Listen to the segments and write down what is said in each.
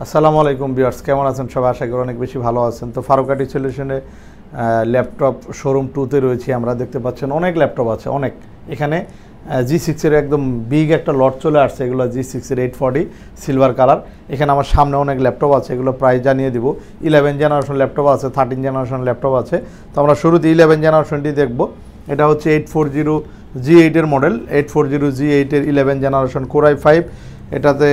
আসসালামু আলাইকুম ভিউয়ার্স, কেমন আছেন সবাই? আশা করি অনেক বেশি ভালো আছেন। তো ফারুক আইটি সলিউশনে ল্যাপটপ শোরুম 2তে রয়েছি আমরা। দেখতে পাচ্ছেন অনেক ল্যাপটপ আছে, অনেক। এখানে G6-এর একদম বিগ একটা লট চলে আসছে। এগুলো G6-এর 840 সিলভার কালার। এখানে আমার সামনে অনেক ল্যাপটপ আছে, এগুলো প্রাইস জানিয়ে দিব। 11 জেনারেশন ল্যাপটপ আছে, 13 জেনারেশন ল্যাপটপ আছে। তো আমরা শুরুতে 11 জেনারেশনটি দেখব। এটা হচ্ছে 840 G8-এর মডেল। 840 G8-এর 11 generation core i5। এটাতে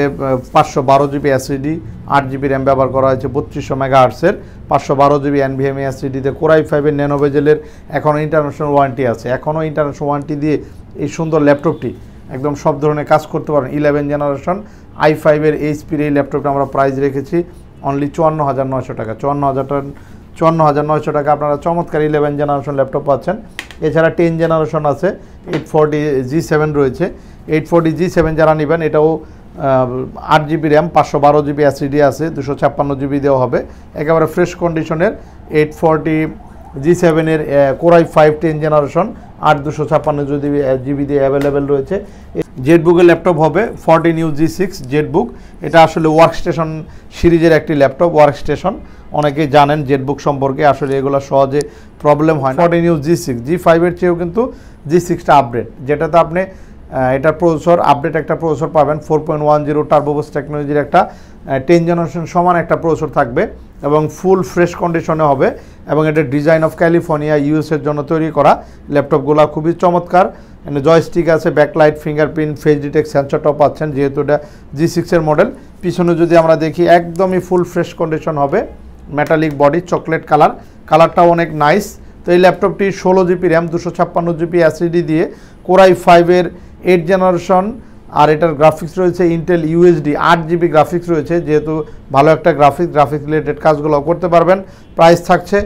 512 জিবি এসএসডি, 8 জিবি র্যাম ব্যবহার করা হয়েছে, 3200 মেগাহার্টসের 512 জিবি NVMe এসএসডিতে কোর i5-এর ন্যানো বেজেলের এখনও ইন্টারন্যাশনাল ওয়ারেন্টি আছে। এখনও ইন্টারন্যাশনাল ওয়ারেন্টি দিয়ে এই সুন্দর ল্যাপটপটি একদম সব ধরনের কাজ করতে পারেন। 11 জেনারেশন i5-এর এইচপির এই ল্যাপটপটা আমরা প্রাইস রেখেছি অনলি 54,900 টাকা। 54,900 টাকা আপনারা চমৎকার 11 জেনারেশন ল্যাপটপ পাচ্ছেন। এছাড়া 10 জেনারেশন আছে, 840 G7 রয়েছে। 840 G7 যারা নেবেন, এটাও 8 জিবি র্যাম, 512 জিবি এসএসডি আছে, 256 জিবি দেওয়া হবে। একেবারে ফ্রেশ কন্ডিশনের 840 G7-এর কোর i5 10 জেনারেশন 256 জিবি দিয়ে অ্যাভেলেবেল রয়েছে। জেটবুকের ল্যাপটপ হবে 14U G6 জেটবুক। এটা আসলে ওয়ার্কস্টেশন সিরিজের একটি ল্যাপটপ। ওয়ার্কস্টেশন অনেকেই জানেন জেটবুক সম্পর্কে, আসলে এগুলো সহজে প্রবলেম হয় না। 14U G6 G5-এর চেয়েও কিন্তু G6টা আপডেট, যেটাতে আপনি এটার প্রসেসর আপডেট একটা প্রসেসর পাবেন। 4.10 টার্বোবাস টেকনোলজির একটা 10 জেনারেশন সমান একটা প্রসেসর থাকবে এবং ফুল ফ্রেশ কন্ডিশনে হবে। এবং এটা ডিজাইন অফ ক্যালিফোর্নিয়া ইউএসের জন্য তৈরি করা। ল্যাপটপগুলো খুবই চমৎকার। এখানে জয়স্টিক আছে, ব্যাকলাইট, ফিঙ্গারপ্রিন্ট, ফেস ডিটেক্ট সেন্সরটাও পাচ্ছেন, যেহেতু এটা G6-এর মডেল। পিছনে যদি আমরা দেখি একদমই ফুল ফ্রেশ কন্ডিশন হবে। মেটালিক বডি, চকলেট কালারটাও অনেক নাইস। তো এই ল্যাপটপটি 16 জিবি র্যাম, 256 জিবি এসএসডি দিয়ে কোর i5-এর 8 জেনারেশন। আর এটার গ্রাফিক্স রয়েছে ইন্টেল UHD 8 জিবি গ্রাফিক্স রয়েছে, যেহেতু ভালো একটা গ্রাফিক্স রিলেটেড কাজগুলো করতে পারবেন। প্রাইস থাকছে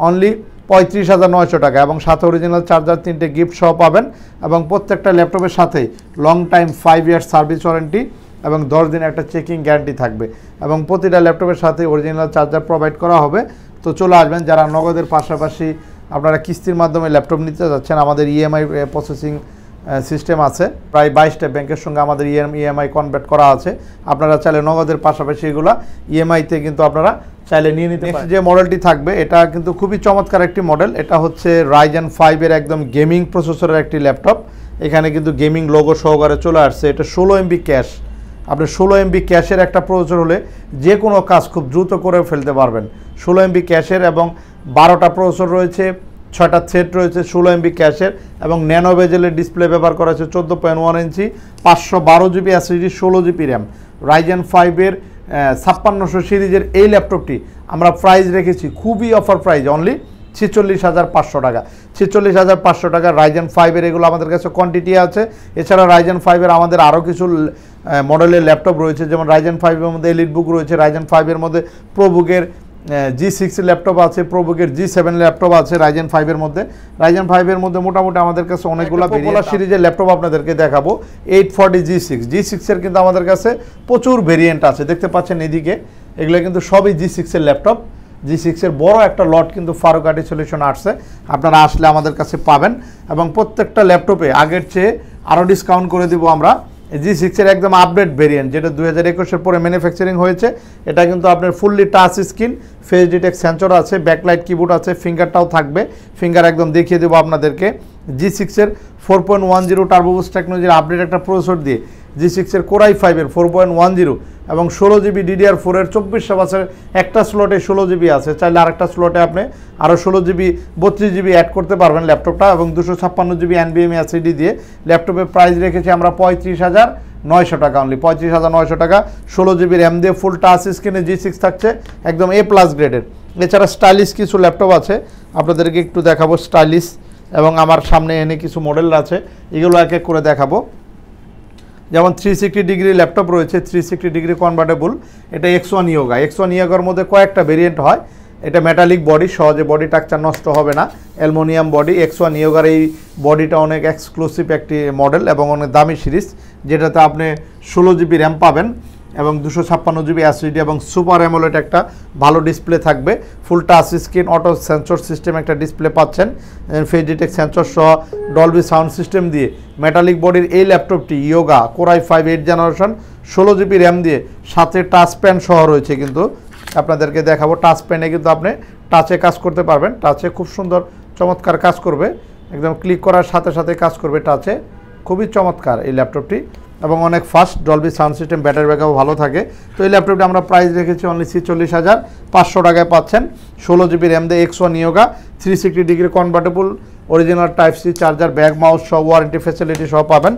অনলি 35,900 টাকা এবং সাথে অরিজিনাল চার্জার 3টে গিফট সহ পাবেন। এবং প্রত্যেকটা ল্যাপটপের সাথেই long time 5 years service warranty এবং 10 দিনের একটা চেকিং গ্যারান্টি থাকবে। এবং প্রতিটা ল্যাপটপের সাথে অরিজিনাল চার্জার প্রোভাইড করা হবে। তো চলে আসবেন যারা নগদের পাশাপাশি আপনারা কিস্তির মাধ্যমে ল্যাপটপ নিতে যাচ্ছেন। আমাদের EMI প্রসেসিং সিস্টেম আছে, প্রায় 22টা ব্যাংকের সঙ্গে আমাদের EMI কনভার্ট করা আছে। আপনারা চাইলে নগদের পাশাপাশি এগুলো EMI-তে কিন্তু আপনারা চাইলে নিয়ে নিতে পারেন। যে মডেলটি থাকবে এটা কিন্তু খুবই চমৎকার একটি মডেল। এটা হচ্ছে Ryzen 5-এর একদম গেমিং প্রসেসরের একটি ল্যাপটপ। এখানে কিন্তু গেমিং লোগো সহকারে চলে আসছে। এটা 16 MB ক্যাশ। আপনি 16 MB ক্যাশের একটা প্রসেসর হলে যে কোনো কাজ খুব দ্রুত করে ফেলতে পারবেন। 16 MB ক্যাশের এবং 12টা প্রসেসর রয়েছে, 6টা থ্রেড রয়েছে, 16 MB ক্যাশের এবং ন্যানো বেজেলের ডিসপ্লে ব্যবহার করা হয়েছে, 14.1 ইঞ্চি, 512 GB SSD, 16 GB RAM. Ryzen 5-এর 5600 সিরিজের এই ল্যাপটপটি আমরা প্রাইস রেখেছি খুবই অফার প্রাইস অনলি 46,500 টাকা। 46,500 টাকা Ryzen 5-এর এগুলো আমাদের কাছে কোয়ান্টিটি আছে। এছাড়া Ryzen 5-এর আমাদের আরও কিছু মডেলের ল্যাপটপ রয়েছে, যেমন Ryzen 5-এর মধ্যে এলিট বুক রয়েছে, Ryzen 5-এর মধ্যে প্রোবুকের G6 ল্যাপটপ আছে, প্রোবুকের G7 ল্যাপটপ আছে Ryzen 5-এর মধ্যে। Ryzen 5-এর মধ্যে মোটামুটি আমাদের কাছে অনেকগুলো পপুলার সিরিজের ল্যাপটপ আপনাদেরকে দেখাবো। 840 G6-এর কিন্তু আমাদের কাছে প্রচুর ভেরিয়েন্ট আছে, দেখতে পাচ্ছেন এদিকে। এগুলো কিন্তু সবই G6-এর ল্যাপটপ। G6-এর বড় একটা লট কিন্তু ফারুক আইটি সলিউশন আসছে, আপনারা আসলে আমাদের কাছে পাবেন। এবং প্রত্যেকটা ল্যাপটপে আগের চেয়ে আরও ডিসকাউন্ট করে দিব আমরা। G6-এর একদম আপডেট ভেরিয়েন্ট, যেটা 2021-এর পরে ম্যানুফ্যাকচারিং হয়েছে। এটা কিন্তু আপনার fully touch screen, face detect sensor আছে, ব্যাকলাইট কিবোর্ড আছে, ফিঙ্গারটাও থাকবে। ফিঙ্গার একদম দেখিয়ে দেবো আপনাদেরকে। G6-এর 4.10 টার্বোবাস টেকনোলজির আপডেট একটা প্রসেসর দিয়ে G6-এর কোর i5-এর 4.10 এবং 16 জিবি DDR4-এর 2400 বাসের একটা স্লটে 16 জিবি আছে। চাইলে আরেকটা স্লটে আপনি আরও 16 জিবি 32 জিবি অ্যাড করতে পারবেন ল্যাপটপটা। এবং 256 জিবি NVMe এসএসডি দিয়ে ল্যাপটপের প্রাইস রেখেছি আমরা 35,900 টাকা অনলি। 35,900 টাকা। 16 জিবি র্যাম দিয়ে ফুল টাচ স্ক্রিনে G6 থাকছে, একদম A+ গ্রেডের। এছাড়া স্টাইলিশ কিছু ল্যাপটপ আছে, আপনাদেরকে একটু দেখাবো স্টাইলিশ। এবং আমার সামনে এনে কিছু মডেল আছে, এগুলো এক এক করে দেখাবো। যেমন 360 ডিগ্রি ল্যাপটপ রয়েছে, 360 ডিগ্রি কনভার্টেবল। এটা X1 Yoga-র মধ্যে কয়েকটা ভেরিয়েন্ট হয়। এটা মেটালিক বডি, সহজে বডি স্ট্রাকচার নষ্ট হবে না, অ্যালুমিনিয়াম বডি। X1 Yoga-র এই বডিটা অনেক এক্সক্লুসিভ একটি মডেল এবং অনেক দামি সিরিজ, যেটাতে আপনি 16 জিবি র্যাম পাবেন এবং 256 জিবি এসএসডি এবং সুপার অ্যামোলেড একটা ভালো ডিসপ্লে থাকবে। ফুল touch screen, auto sensor system একটা ডিসপ্লে পাচ্ছেন, ফেস ডিটেক্ট সেন্সর সহ ডলবি সাউন্ড সিস্টেম দিয়ে মেটালিক বডির এই ল্যাপটপটি yoga core i5 8 generation 16 GB RAM দিয়ে, সাথে টাচ প্যান সহ রয়েছে। কিন্তু আপনাদেরকে দেখাবো, টাচ প্যানে কিন্তু আপনি টাচে কাজ করতে পারবেন। টাচে খুব সুন্দর চমৎকার কাজ করবে, একদম ক্লিক করার সাথে সাথে কাজ করবে টাচে। খুবই চমৎকার এই ল্যাপটপটি এবং অনেক fast, Dolby sound system, battery backup ভালো থাকে। তো এই ল্যাপটপটি আমরা প্রাইস রেখেছি অনলি 46,500 টাকায় পাচ্ছেন। 16 জিবি র্যাম দিয়ে X1 Yoga, 360 degree convertible, original type C charger, bag, mouse সহ ওয়ারেন্টি ফ্যাসিলিটি সহ পাবেন।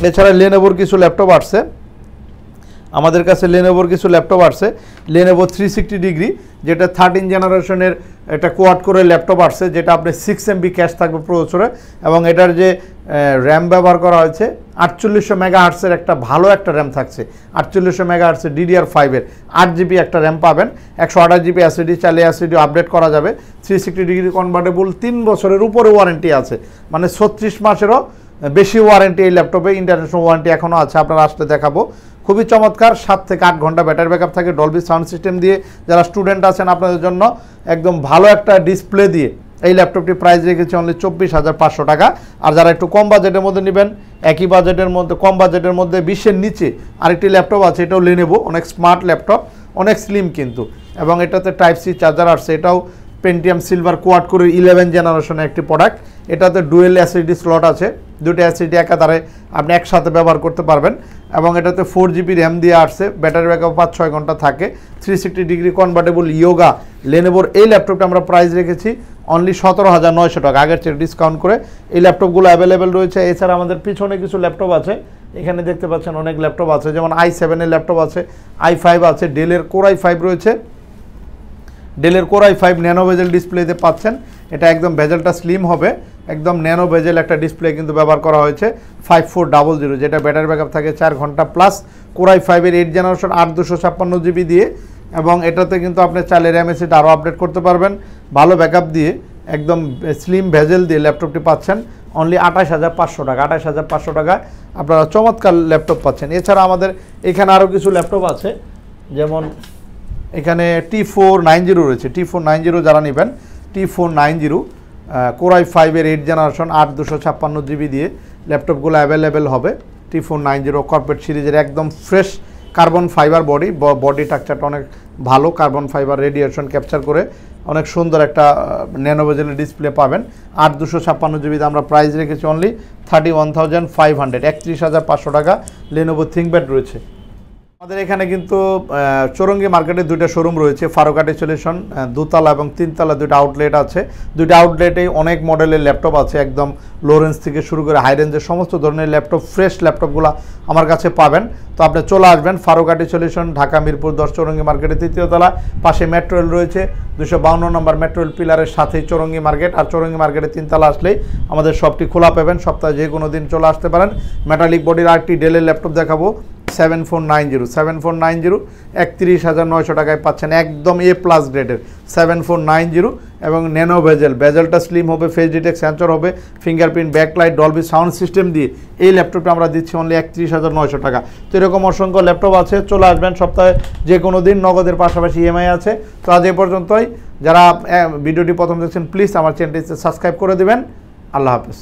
এছাড়া লেনোভোর কিছু ল্যাপটপ আসছে আমাদের কাছে, লেনোভোর কিছু ল্যাপটপ আসছে। লেনোভো 360 ডিগ্রি, যেটা 13 জেনারেশনের একটা কোয়াড করে ল্যাপটপ আসছে, যেটা আপনি 6 MB ক্যাশ থাকবে প্রসেসরে, এবং এটার যে র্যাম ব্যবহার করা হয়েছে 4800 মেগাহার্টসের একটা ভালো একটা র্যাম থাকছে। 4800 মেগাহার্টসের DDR5-এর 8 জিবি একটা র্যাম পাবেন। 128 জিবি এসএসডি, চাইলে এসএসডি আপডেট করা যাবে। 360 ডিগ্রি কনভার্টেবল, 3 বছরের উপরে ওয়ারেন্টি আছে, মানে 36 মাসেরও বেশি ওয়ারেন্টি এই ল্যাপটপে, ইন্টারন্যাশনাল ওয়ারেন্টি এখনও আছে। আপনারা আসলে দেখাবো। খুবই চমৎকার, 7 থেকে 8 ঘন্টা ব্যাটারি ব্যাকআপ থাকে, ডলবি সাউন্ড সিস্টেম দিয়ে। যারা স্টুডেন্ট আছেন আপনাদের জন্য একদম ভালো একটা ডিসপ্লে দিয়ে এই ল্যাপটপটি প্রাইস রেখেছি অনলি 24,500 টাকা। আর যারা একটু কম বাজেটের মধ্যে নেবেন, একই বাজেটের মধ্যে, কম বাজেটের মধ্যে 20-এর নিচে আরেকটি ল্যাপটপ আছে, এটাও নেবো, অনেক স্মার্ট ল্যাপটপ, অনেক স্লিম কিন্তু, এবং এটাতে টাইপ সি চার্জার আসছে। এটাও পেন্টিয়াম সিলভার কোয়াড করে 11 জেনারেশনের একটি প্রোডাক্ট। এটাতে ডুয়েল এসএসডি স্লট আছে, দুটো এসএসডি একাধারে আপনি একসাথে ব্যবহার করতে পারবেন, এবং এটাতে 4 জিবি র্যাম দিয়ে আসছে, ব্যাটারি ব্যাকআপ 5-6 ঘন্টা থাকে। 360 ডিগ্রি কনভার্টেবল ইয়োগা লেনোভোর এই ল্যাপটপটা আমরা প্রাইস রেখেছি অনলি 17,900 টাকা, আগের চেয়ে ডিসকাউন্ট করে। এই ল্যাপটপগুলো অ্যাভেলেবেল রয়েছে। এছাড়া আমাদের পিছনে কিছু ল্যাপটপ আছে, এখানে দেখতে পাচ্ছেন অনেক ল্যাপটপ আছে, যেমন i7-এর ল্যাপটপ আছে, i5 আছে, ডেলের কোর i5 রয়েছে। ডেলের কোর i5 ন্যানো বেজেল ডিসপ্লেতে পাচ্ছেন। এটা একদম বেজেলটা স্লিম হবে, একদম ন্যানো বেজেল একটা ডিসপ্লে কিন্তু ব্যবহার করা হয়েছে। 5400, যেটা ব্যাটারি ব্যাকআপ থাকে 4 ঘন্টা প্লাস। কোর i5-এর 8 জেনারেশন, 8256 জিবি দিয়ে, এবং এটাতে কিন্তু আপনি চাইলে র্যাম এসএসডি আরও আপডেট করতে পারবেন ভালো ব্যাকআপ দিয়ে। একদম স্লিম ভেজেল দিয়ে ল্যাপটপটি পাচ্ছেন অনলি 28,500 টাকা। 28,500 টাকায় আপনারা চমৎকার ল্যাপটপ পাচ্ছেন। এছাড়া আমাদের এখানে আরও কিছু ল্যাপটপ আছে, যেমন এখানে T490 রয়েছে। T490 যারা নেবেন, T490 কোর i5-এর 8 জেনারেশন, 8256 জিবি দিয়ে ল্যাপটপগুলো অ্যাভেলেবেল হবে। T490 কর্পোরেট সিরিজের একদম ফ্রেশ কার্বন ফাইবার বডি স্ট্রাকচারটা অনেক ভালো, কার্বন ফাইবার রেডিয়েশন ক্যাপচার করে অনেক সুন্দর একটা ন্যানো বেজেলের ডিসপ্লে পাবেন। 8256 জিবিতে আমরা প্রাইস রেখেছি অনলি 31,500, 31,500 টাকা। লেনোভো থিংকপ্যাড রয়েছে আমাদের এখানে। কিন্তু চৌরঙ্গি মার্কেটে দুইটা শোরুম রয়েছে, ফারুকাটি সলিউশন 2তলা এবং 3তলা দুইটা আউটলেট আছে। দুইটা আউটলেটেই অনেক মডেলের ল্যাপটপ আছে, একদম লো রেঞ্জ থেকে শুরু করে হাই রেঞ্জের সমস্ত ধরনের ল্যাপটপ, ফ্রেশ ল্যাপটপগুলো আমার কাছে পাবেন। তো আপনি চলে আসবেন ফারুকাটি সলিউশন, ঢাকা মিরপুর 10, চৌরঙ্গি মার্কেটের 3য় তলা, পাশে মেট্রো রেল রয়েছে, 252 নম্বর মেট্রো রেল পিলারের সাথেই চৌরঙ্গি মার্কেট। আর চৌরঙ্গি মার্কেটে 3তলা আসলেই আমাদের শপটি খোলা পাবেন, সপ্তাহে যে কোনো দিন চলে আসতে পারেন। মেটালিক বডির আরেকটি ডেলের ল্যাপটপ দেখাবো, 7490 31,900 টাকায় পাচ্ছেন, একদম A+ গ্রেডের 7490, এবং ন্যানো বেজেলটা স্লিম হবে, ফেস ডিটেক্ট সেন্সর হবে, fingerprint, backlight, Dolby sound system দিয়ে এই ল্যাপটপটা আমরা দিচ্ছি অনলি 31,900 টাকা। তো এরকম অসংখ্য ল্যাপটপ আছে, চলে আসবেন সপ্তাহে যে কোনো দিন, নগদের পাশাপাশি EMI আছে। তো আজ এ পর্যন্তই। যারা ভিডিওটি প্রথম দেখছেন প্লিজ আমার চ্যানেলটি সাবস্ক্রাইব করে দেবেন। আল্লাহ হাফেজ।